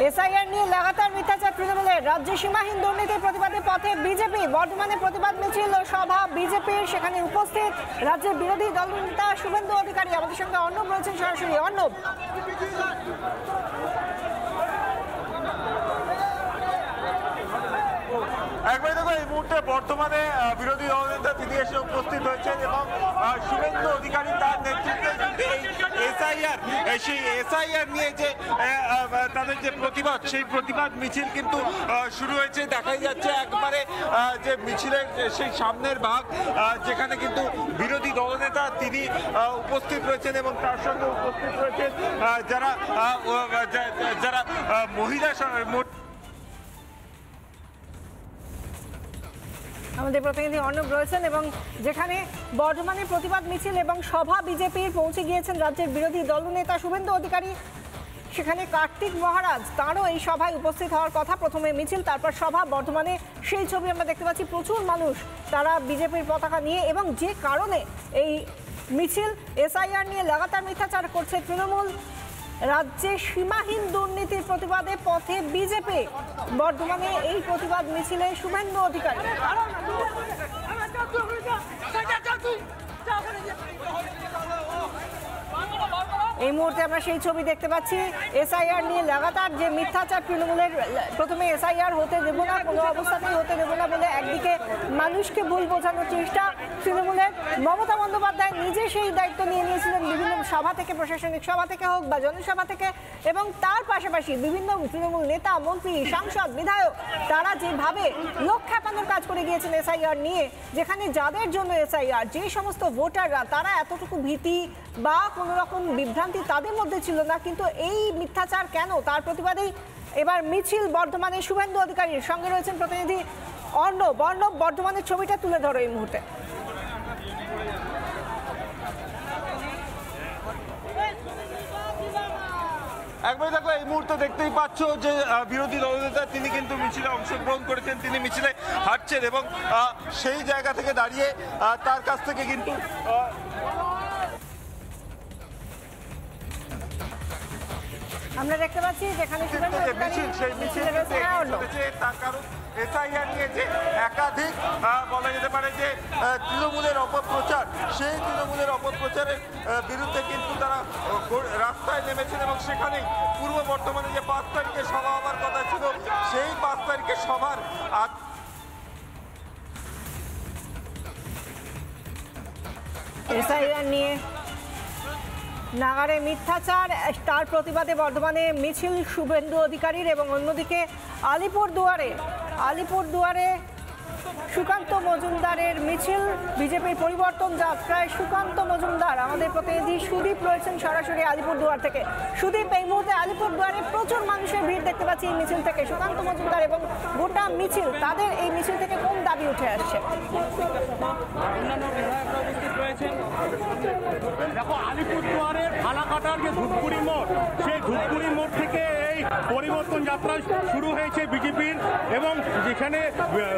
SIR নিয়ে লাগাতার মিথ্যাচার তৃণমূলের। রাজ্যে সীমাহীন দুর্নীতির প্রতিবাদে পথে বিজেপি। বর্ধমানে প্রতিবাদ মিছিল ও সভা বিজেপির, সেখানে উপস্থিত রাজ্যের বিরোধী দলনেতা শুভেন্দু অধিকারী। আমাদের সঙ্গে অর্ণব রয়েছেন সরাসরি। অর্ণব, একবারে দেখো, এই মুহূর্তে বর্তমানে বিরোধী দলনেতা তিনি এসে উপস্থিত হয়েছেন এবং শুভেন্দু অধিকারী তার নেতৃত্বে সেই এসআইআর নিয়ে যে তাদের যে প্রতিবাদ, সেই প্রতিবাদ মিছিল কিন্তু শুরু হয়েছে। দেখাই যাচ্ছে একবারে যে মিছিলের সেই সামনের ভাগ, যেখানে কিন্তু বিরোধী দলনেতা তিনি উপস্থিত রয়েছেন এবং তার সঙ্গে উপস্থিত রয়েছেন যারা যারা মহিলা। আমাদের প্রতিনিধি অর্ণব রয়েছেন এবং যেখানে বর্ধমানে প্রতিবাদ মিছিল এবং সভা বিজেপির পৌঁছে গিয়েছেন রাজ্যের বিরোধী দলনেতা শুভেন্দু অধিকারী। সেখানে কার্তিক মহারাজ, তাঁরও এই সভায় উপস্থিত হওয়ার কথা। প্রথমে মিছিল, তারপর সভা। বর্ধমানে সেই ছবি আমরা দেখতে পাচ্ছি, প্রচুর মানুষ তারা বিজেপির পতাকা নিয়ে। এবং যে কারণে এই মিছিল, এসআইআর নিয়ে লাগাতার মিথ্যাচার করছে তৃণমূল। রাজ্যে সীমাহীন দুর্নীতির প্রতিবাদে পথে বিজেপি। বর্ধমানে এই প্রতিবাদ মিছিলে শুভেন্দু অধিকারী। এই মুহূর্তে আমরা সেই ছবি দেখতে পাচ্ছি। এসআইআর নিয়ে লাগাতার যে মিথ্যাচার তৃণমূলের। প্রথমে এসআইআর হতে দেব না, কোনো অবস্থাতেই হতে দেব না বলে একদিকে মানুষকে ভুল বোঝানোর চেষ্টা তৃণমূলের। মমতা বন্দ্যোপাধ্যায় নিজে সেই দায়িত্ব নিয়ে নিয়েছিলেন, বিভিন্ন সভা থেকে, প্রশাসনিক সভা থেকে হোক বা জনসভা থেকে। এবং তার পাশাপাশি বিভিন্ন তৃণমূল নেতা, মন্ত্রী, সাংসদ, বিধায়ক তারা যেভাবে লোক খেপানোর কাজ করে গিয়েছেন এসআইআর নিয়ে, যেখানে যাদের জন্য এসআইআর, যে সমস্ত ভোটাররা তারা এতটুকু ভীতি বা কোনো রকম বিভ্রান্তি তাদের মধ্যে ছিল না। কিন্তু এই মিথ্যাচার কেন, তার প্রতিবাদেই এবার মিছিল বর্ধমানে। শুভেন্দু অধিকারীর সঙ্গে রয়েছেন প্রতিনিধি অর্ণব। অর্ণব, বর্ধমানের ছবিটা তুলে ধরো এই মুহূর্তে। একবার দেখো, এই মুহূর্তে দেখতেই পাচ্ছ যে বিরোধী দলনেতা তিনি কিন্তু মিছিলে অংশগ্রহণ করেছেন, তিনি মিছিলে হাঁটছেন এবং সেই জায়গা থেকে দাঁড়িয়ে তার কাছ থেকে কিন্তু আমরা দেখতে পাচ্ছি যেখানে তার কারণ এসআইআর নিয়ে যে একাধিক বলা যেতে পারে যে তৃণমূলের অপপ্রচার, সেই তৃণমূলের অপপ্রচারের বিরুদ্ধে কিন্তু তারা রাস্তায় নেমেছেন এবং সেখানেই পূর্ব বর্ধমানে যে 5 তারিখে সভা হওয়ার কথা ছিল, সেই 5 তারিখে সভার এসআইআর নিয়ে নাগারে মিথ্যাচার, তার প্রতিবাদে বর্ধমানে মিছিল শুভেন্দু অধিকারীর। এবং অন্যদিকে আলিপুরদুয়ারে সুকান্ত মজুমদারের মিছিল, বিজেপির পরিবর্তন যাত্রায় সুকান্ত মজুমদার। আমাদের প্রতিনিধি সুদীপ রয়েছেন সরাসরি আলিপুরদুয়ার থেকে। সুদীপ, এই মুহূর্তে আলিপুরদুয়ারে প্রচুর মানুষের ভিড় দেখতে পাচ্ছি এই মিছিল থেকে। সুকান্ত মজুমদার এবং গোটা মিছিল, তাদের এই মিছিল থেকে কোন দাবি উঠে আসছে? দেখো, আলিপুরদুয়ারের ফালাকাটার যে ধূপগুড়ি মোড়, সেই ধূপগুড়ি মোড় থেকে এই পরিবর্তন যাত্রা শুরু হয়েছে বিজেপির। এবং যেখানে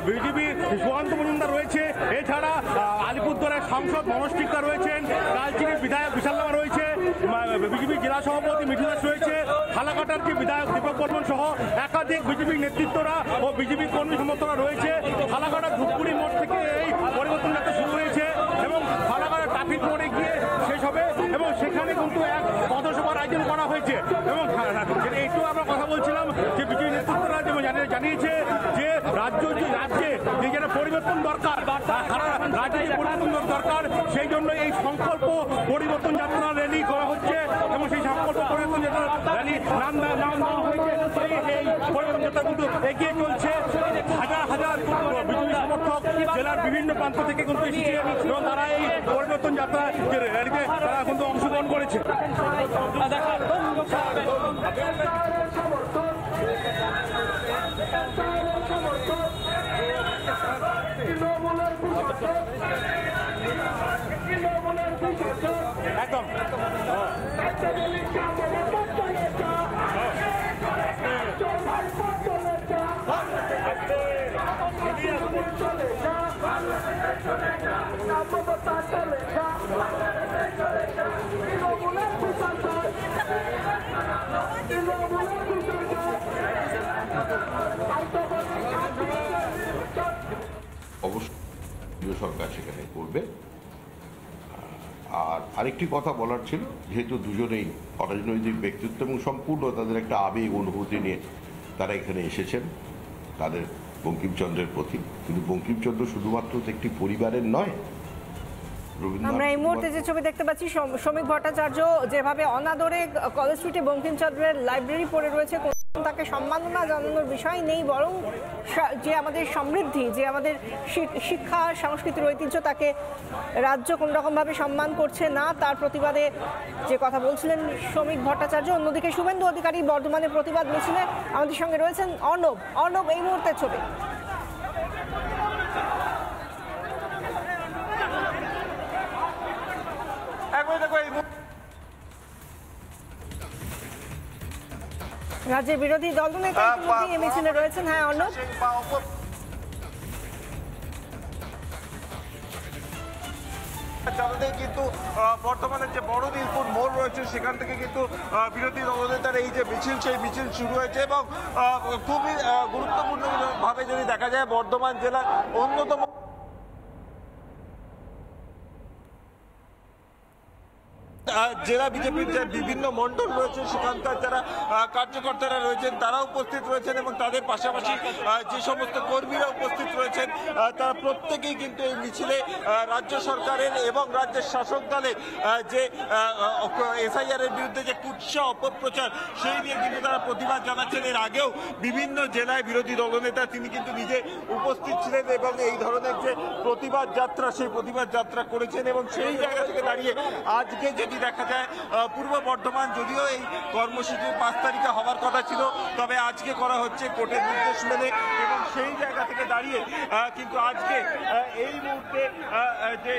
বিজেপির সুকান্ত মজুমদার রয়েছে, এছাড়া আলিপুরদুয়ারের সাংসদ মনোজ টিক্কা রয়েছেন, কালচিনির বিধায়ক বিশাল লামা রয়েছে, বিজেপি জেলা সভাপতি মিঠু দাস রয়েছে, ফালাকাটার যে বিধায়ক দীপক বর্মন সহ একাধিক বিজেপি নেতৃত্বরা ও বিজেপি কর্মী সমর্থকরা রয়েছে। ফালাকাটার ধূপগুড়ি মোড় থেকে এই পরিবর্তন যাত্রা শুরু হয়েছে এবং ফালাকাটা ট্রাফিক মোড়ে গিয়ে শেষ হবে। এবং সেখানে কিন্তু এক পথসভার আয়োজন করা হয়েছে। এবং একটু আমরা কথা বলছিলাম যে বিজেপি নেতৃত্বরা জানিয়েছে যে রাজ্যে যে যেন পরিবর্তন দরকার, রাজ্যে যে পরিবর্তন দরকার, সেই জন্য এই সংকল্প পরিবর্তন যাত্রা র্যালি করা হচ্ছে। এবং সেই সংকল্প পরিবর্তন যাত্রা র্যালি নাম দেওয়া হয়েছে। এই পরিবর্তন যাত্রা কিন্তু এগিয়ে চলছে। হাজার হাজার বিজেপি সমর্থক জেলার বিভিন্ন প্রান্ত থেকে কিন্তু এসেছে এবং তারা এই পরিবর্তন যাত্রা যে র্যালিতে তারা কিন্তু অংশগ্রহণ করেছে। একদম সরকার সেখানে করবে। আর আরেকটি কথা বলার ছিল, যেহেতু দুজনেই অরাজনৈতিক ব্যক্তিত্ব এবং সম্পূর্ণ তাদের একটা আবেগ অনুভূতি নিয়ে তারা এখানে এসেছেন তাদের বঙ্কিমচন্দ্রের প্রতি, কিন্তু বঙ্কিমচন্দ্র শুধুমাত্র একটি পরিবারের নয়। আমরা এই মুহূর্তে যে ছবি দেখতে পাচ্ছি, শ্রমিক ভট্টাচার্য যেভাবে অনাদরে কলেজ স্ট্রিটে বঙ্কিমচন্দ্রের লাইব্রেরি পড়ে রয়েছে, তাকে সম্মাননা জানানোর বিষয় নেই, বরং যে আমাদের সমৃদ্ধি, যে আমাদের শিক্ষা সংস্কৃতির ঐতিহ্য, তাকে রাজ্য কোনো রকমভাবে সম্মান করছে না, তার প্রতিবাদে যে কথা বলছিলেন শ্রমিক ভট্টাচার্য। অন্যদিকে শুভেন্দু অধিকারী বর্ধমানের প্রতিবাদ মিছিলে আমাদের সঙ্গে রয়েছেন অর্ণব এই মুহূর্তের ছবি। রাজ্যের বিরোধী দলনেতা এই মিছিলে রয়েছেন। হ্যাঁ অর্ণব, কিন্তু বর্তমানে যে বড় নীলপুর মোড় রয়েছে সেখান থেকে কিন্তু বিরোধী দলনেতার এই যে মিছিল, সেই মিছিল শুরু হয়েছে এবং খুবই গুরুত্বপূর্ণ ভাবে যদি দেখা যায়, বর্ধমান জেলার অন্যতম জেলা বিজেপির যে বিভিন্ন মণ্ডল রয়েছে সেখানকার যারা কার্যকর্তারা রয়েছেন তারা উপস্থিত রয়েছেন এবং তাদের পাশাপাশি যে সমস্ত কর্মীরা উপস্থিত রয়েছেন তারা প্রত্যেকেই কিন্তু এই মিছিলে রাজ্য সরকারের এবং রাজ্যের শাসক দলের যে এসআইআর এর বিরুদ্ধে যে কুৎসা অপপ্রচার সেই নিয়ে কিন্তু তারা প্রতিবাদ জানাচ্ছেন। এর আগেও বিভিন্ন জেলায় বিরোধী দলনেতা তিনি কিন্তু নিজে উপস্থিত ছিলেন এবং এই ধরনের যে প্রতিবাদ যাত্রা, সেই প্রতিবাদ যাত্রা করেছেন এবং সেই জায়গা থেকে দাঁড়িয়ে আজকে যদি দেখা যায় পূর্ব বর্ধমান, যদিও এই কর্মসূচি 5 তারিখে হওয়ার কথা ছিল, তবে আজকে করা হচ্ছে কোর্টের নির্দেশ মেনে এবং সেই জায়গা থেকে দাঁড়িয়ে কিন্তু আজকে এই মুহূর্তে যে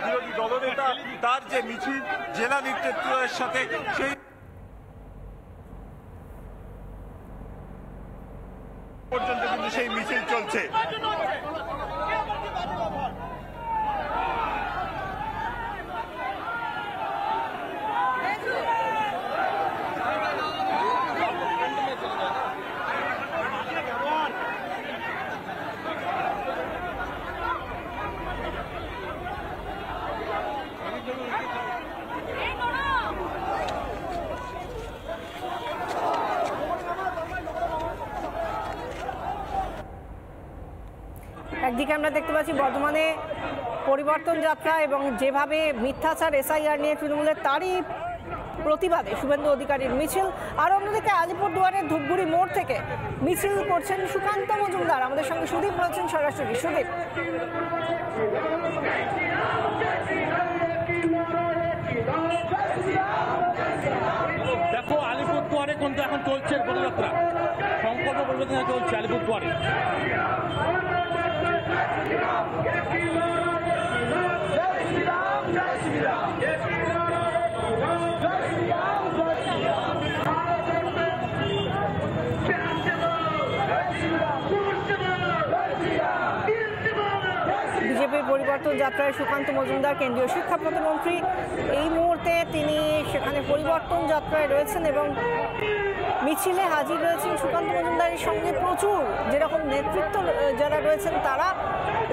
বিরোধী দলনেতা তার যে মিছিল জেলা নেতৃত্বের সাথে সেই পর্যন্ত কিন্তু সেই মিছিল চলছে। একদিকে আমরা দেখতে পাচ্ছি বর্ধমানে পরিবর্তন যাত্রা এবং যেভাবে মিথ্যাচার এসআইআর নিয়ে তৃণমূলের, তারই প্রতিবাদে শুভেন্দু অধিকারীর মিছিল। আর অন্যদিকে আলিপুরদুয়ারের ধূপগুড়ি মোড় থেকে মিছিল করছেন সুকান্ত মজুমদার। আমাদের সঙ্গে সুদীপ রয়েছেন সরাসরি। সুদীপ, দেখো আলিপুরদুয়ারে কিন্তু এখন চলছে পদযাত্রা, সংকল্প পরিবর্তন চলছে আলিপুরদুয়ারে। বিজেপির পরিবর্তন যাত্রায় সুকান্ত মজুমদার, কেন্দ্রীয় শিক্ষা প্রতিমন্ত্রী, এই মুহূর্তে তিনি সেখানে পরিবর্তন যাত্রায় রয়েছেন এবং মিছিলে হাজির রয়েছেন সুকান্ত মজুমদারের সঙ্গে প্রচুর যেরকম নেতৃত্ব যারা রয়েছেন তারা,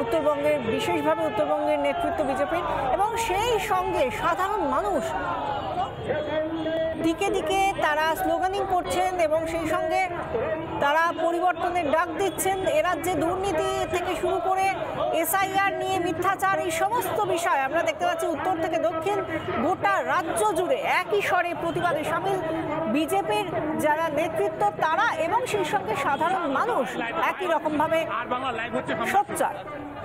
উত্তরবঙ্গের বিশেষভাবে উত্তরবঙ্গের নেতৃত্ব বিজেপির, এবং সেই সঙ্গে সাধারণ মানুষ দিকে দিকে তারা স্লোগানিং করছেন এবং সেই সঙ্গে তারা পরিবর্তনের ডাক দিচ্ছেন। এ রাজ্যে দুর্নীতি থেকে শুরু করে এসআইআর নিয়ে মিথ্যাচার, এই সমস্ত বিষয় আমরা দেখতে পাচ্ছি উত্তর থেকে দক্ষিণ গোটা রাজ্য জুড়ে একই স্বরে প্রতিবাদে সামিল বিজেপির যারা নেতৃত্ব তারা এবং সেই সঙ্গে সাধারণ মানুষ একই রকমভাবে সোচ্চার।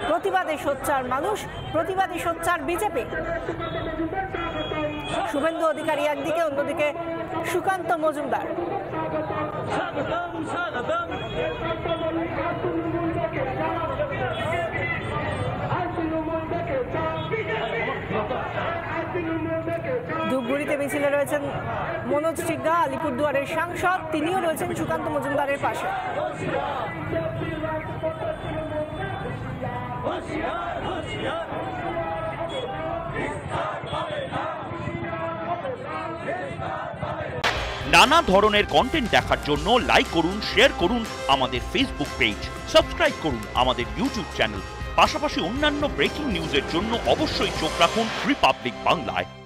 প্রতিবাদে সোচ্চার মানুষ, প্রতিবাদে সোচ্চার বিজেপি। শুভেন্দু অধিকারী একদিকে, অন্যদিকে সুকান্ত মজুমদার। ধূপগুড়িতে মিছিলে রয়েছেন মনোজ সিগা, আলিপুরদুয়ারের সাংসদ, তিনিও রয়েছেন সুকান্ত মজুমদারের পাশে। নানা ধরনের কন্টেন্ট দেখার জন্য লাইক করুন, শেয়ার করুন আমাদের ফেসবুক পেজ, সাবস্ক্রাইব করুন আমাদের ইউটিউব চ্যানেল। পাশাপাশি অন্যান্য ব্রেকিং নিউজের জন্য অবশ্যই চোখ রাখুন রিপাবলিক বাংলায়।